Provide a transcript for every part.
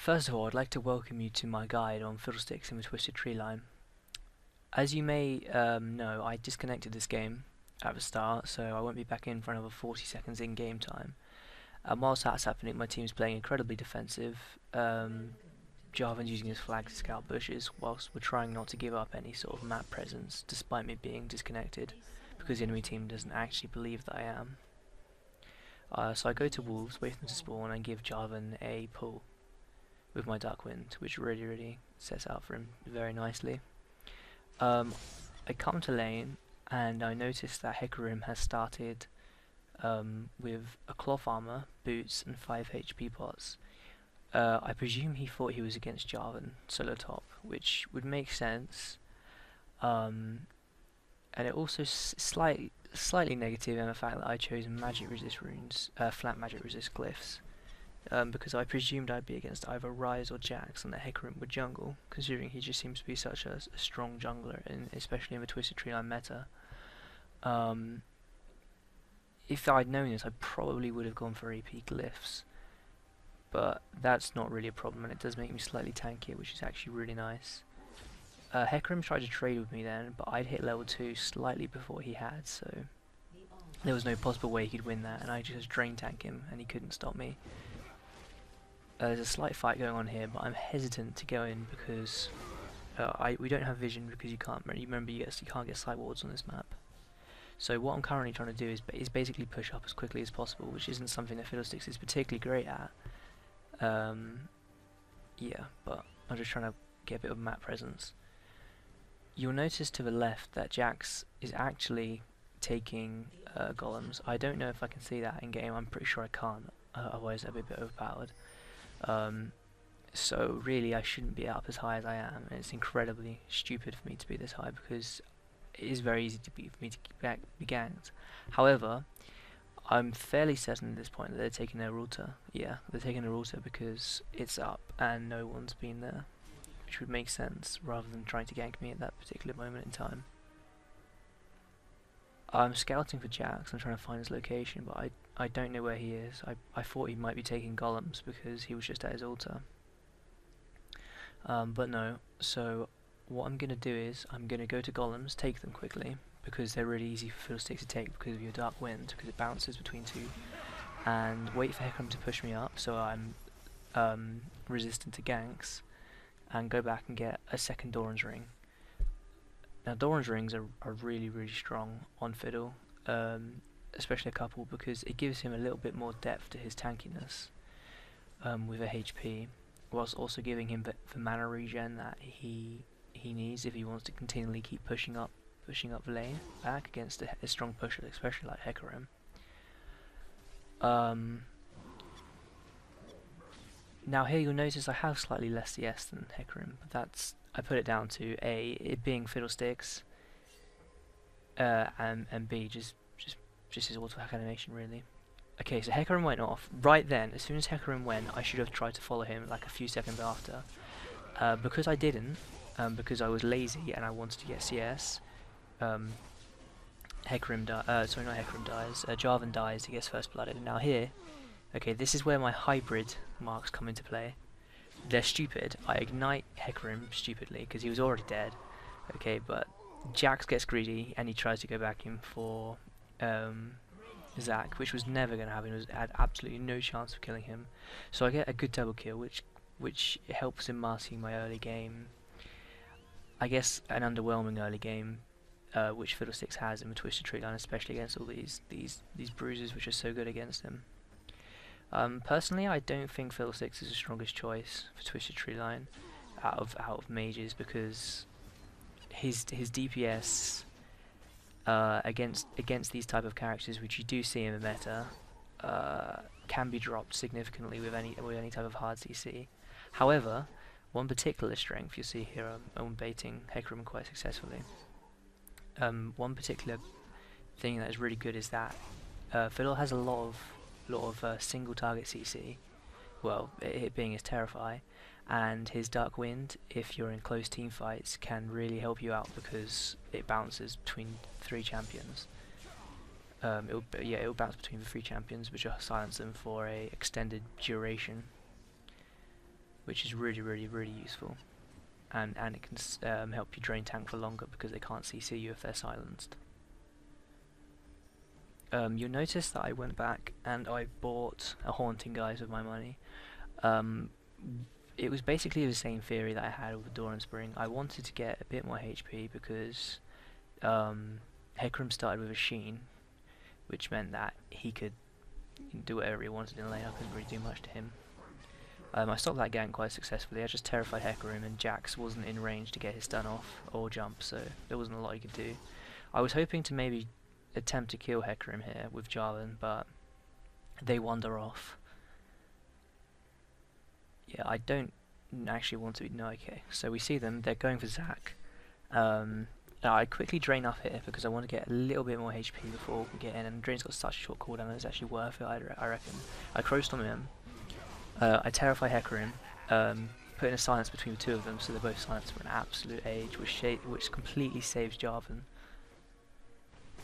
First of all, I'd like to welcome you to my guide on Fiddlesticks and the Twisted Treeline. As you may know, I disconnected this game at the start, so I won't be back in for another 40 seconds in game time. Whilst that's happening, my team's playing incredibly defensive. Jarvan's using his flag to scout bushes, whilst we're trying not to give up any sort of map presence, despite me being disconnected, because the enemy team doesn't actually believe that I am. So I go to Wolves, wait for them to spawn, and give Jarvan a pull with my Dark Wind, which really sets out for him very nicely. I come to lane and I notice that Hecarim has started with a cloth armor, boots and 5 HP pots. I presume he thought he was against Jarvan solo top, which would make sense. And it also slightly negative in the fact that I chose magic resist runes, flat magic resist glyphs. Because I presumed I'd be against either Ryze or Jax and that Hecarim would jungle, considering he just seems to be such a strong jungler, especially in the Twisted Treeline meta. If I'd known this, I probably would have gone for AP glyphs, but that's not really a problem, and it does make me slightly tankier, which is actually really nice. Hecarim tried to trade with me then, but I'd hit level 2 slightly before he had, so there was no possible way he could win that, and I just drain tank him, and he couldn't stop me. There's a slight fight going on here, but I'm hesitant to go in because we don't have vision because you can't. Remember, you can't get sight wards on this map. So what I'm currently trying to do is basically push up as quickly as possible, which isn't something that Fiddlesticks is particularly great at. Yeah, but I'm just trying to get a bit of map presence. You'll notice to the left that Jax is actually taking golems. I don't know if I can see that in game. I'm pretty sure I can't. Otherwise, that'd be a bit overpowered. So really I shouldn't be up as high as I am, and it's incredibly stupid for me to be this high because it is very easy for me to be ganked. However, I'm fairly certain at this point that they're taking their router. Yeah, they're taking their router because it's up and no one's been there, which would make sense rather than trying to gank me at that particular moment in time. I'm scouting for Jax. I'm trying to find his location, but I don't know where he is. I thought he might be taking golems because he was just at his altar. But no. So what I'm going to do is I'm going to go to golems, take them quickly, because they're really easy for Fiddlesticks to take because of your Dark Wind, because it bounces between two, and wait for Hecarim to push me up so I'm resistant to ganks, and go back and get a second Doran's Ring. Now Doran's Rings are really strong on Fiddle, especially a couple, because it gives him a little bit more depth to his tankiness with a HP, whilst also giving him the mana regen that he needs if he wants to continually keep pushing up the lane back against a strong pusher, especially like Hecarim. Now here you'll notice I have slightly less CS than Hecarim, but I put it down to A, it being Fiddlesticks, and B, just his auto-hack animation, really. Okay, so Hecarim went off. Right then, as soon as Hecarim went, I should have tried to follow him like a few seconds after. Because I didn't, because I was lazy and I wanted to get CS, Jarvan dies, he gets first blooded. And now here, okay, this is where my hybrid marks come into play. They're stupid. I ignite Hecarim stupidly because he was already dead. Okay, but Jax gets greedy and he tries to go back in for Zac, which was never going to happen. It had absolutely no chance of killing him. So I get a good double kill, which helps in masking my early game. I guess an underwhelming early game, which Fiddlesticks has in the Twisted Treeline, especially against all these bruises, which are so good against him. Personally, I don't think Fiddlesticks is the strongest choice for Twisted Treeline out of mages, because his DPS against these type of characters, which you do see in the meta, can be dropped significantly with any type of hard CC. However, one particular strength you'll see here, I'm baiting Hecarim quite successfully. One particular thing that is really good is that Fiddle has a lot of single target CC, well, it being his Terrify, and his Dark Wind, if you're in close team fights, can really help you out because it bounces between 3 champions. It'll bounce between the 3 champions, which will silence them for a extended duration. which is really useful. And it can help you drain tank for longer because they can't CC you if they're silenced. You'll notice that I went back and I bought a Haunting Guise with my money. It was basically the same theory that I had with the Door and Spring. I wanted to get a bit more HP because Hecarim started with a Sheen, which meant that he could do whatever he wanted in lane. I couldn't really do much to him. I stopped that gank quite successfully. I just terrified Hecarim, and Jax wasn't in range to get his stun off or jump, so there wasn't a lot he could do. I was hoping to maybe attempt to kill Hecarim here with Jarvan, but they wander off. Yeah, I don't actually want to be... No, okay. So we see them, they're going for Zac. I quickly drain up here because I want to get a little bit more HP before we get in, and Drain's got such a short cooldown that it's actually worth it, I reckon. I Crowstorm him. I terrify Hecarim, putting a silence between the two of them so they're both silenced for an absolute age, which completely saves Jarvan.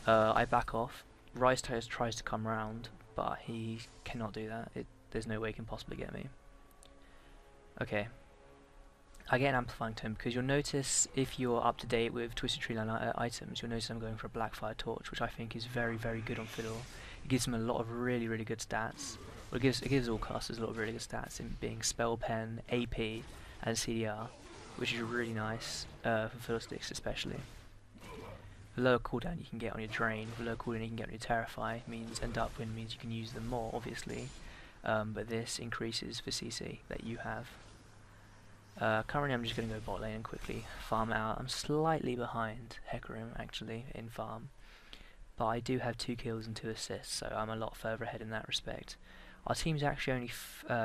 I back off. Ryze tries to come round, but he cannot do that. There's no way he can possibly get me. Okay. I get an Amplifying Tome because you'll notice, if you're up to date with Twisted Treeline items, you'll notice I'm going for a Blackfire Torch, which I think is very good on Fiddle. It gives him a lot of really good stats. Well, it gives all casters a lot of really good stats in being Spell Pen, AP, and CDR, which is really nice for Fiddlesticks especially. The lower cooldown you can get on your Drain, the lower cooldown you can get on your Terrify and Upwind means you can use them more, obviously, but this increases the CC that you have. Currently I'm just going to go bot lane and quickly farm out. I'm slightly behind Hecarim actually in farm, but I do have 2 kills and 2 assists, so I'm a lot further ahead in that respect. Our team's actually only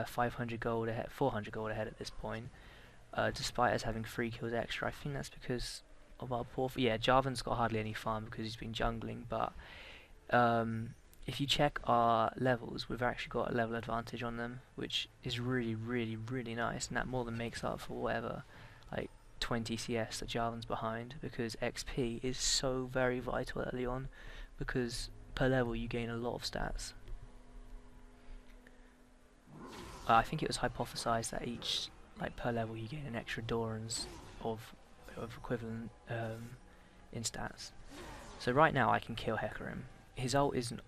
500 gold ahead, 400 gold ahead at this point, despite us having 3 kills extra. I think that's because of our poor... Yeah, Jarvan's got hardly any farm because he's been jungling, but if you check our levels, we've actually got a level advantage on them, which is really nice, and that more than makes up for whatever, like 20 CS that Jarvan's behind, because XP is so very vital early on, because per level you gain a lot of stats. I think it was hypothesized that each, like per level, you gain an extra Dorans of equivalent in stats. So right now I can kill Hecarim. His ult isn't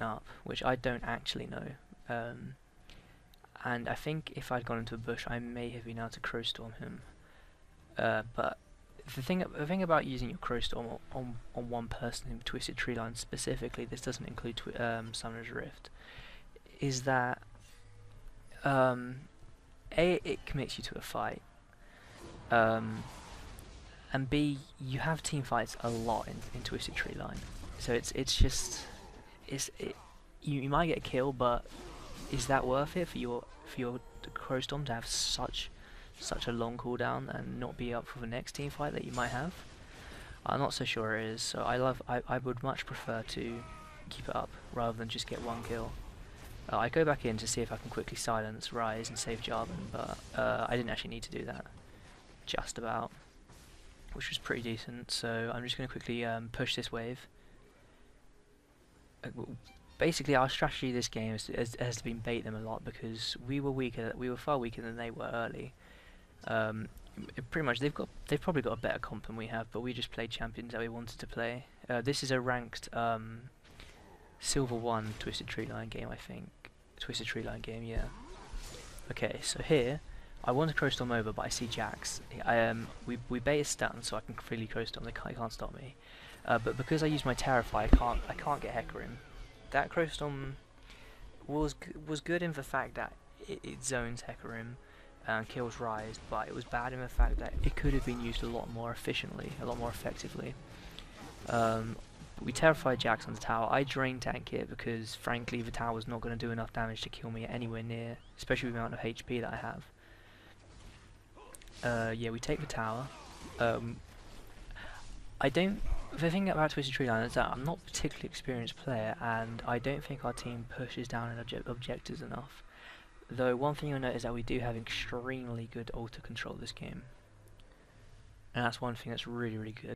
up, which I don't actually know. And I think if I'd gone into a bush, I may have been able to Crowstorm him. But the thing about using your Crowstorm on one person in Twisted Treeline specifically, this doesn't include Summoner's Rift, is that A, it commits you to a fight, and B, you have team fights a lot in Twisted Treeline, so you might get a kill, but is that worth it for your Crowstorm to have such a long cooldown and not be up for the next team fight that you might have? I'm not so sure it is, so I would much prefer to keep it up rather than just get one kill. I go back in to see if I can quickly silence Ryze and save Jarvan, but I didn't actually need to do that. Just about. Which was pretty decent, so I'm just going to quickly push this wave. Basically our strategy this game has been bait them a lot, because we were far weaker than they were early. Pretty much they've probably got a better comp than we have, but we just played champions that we wanted to play. This is a ranked Silver 1 Twisted Treeline game, I think. Twisted Treeline game, yeah. Okay, so here, I want to Crowstorm over, but I see Jax. We bait his stun, so I can freely Crowstorm. They can't stop me. But because I use my Terrify, I can't get Hecarim. That Crowstorm was good in the fact that it zones Hecarim and kills Ryze, but it was bad in the fact that it could have been used a lot more efficiently, a lot more effectively. We terrified Jax on the tower. I drain tank it because, frankly, the tower was not going to do enough damage to kill me anywhere near, especially with the amount of HP that I have. Yeah, we take the tower. The thing about Twisted Treeline is that I'm not a particularly experienced player, and I don't think our team pushes down in objectives enough. Though one thing you'll note is that we do have extremely good auto control this game, and that's one thing that's really good.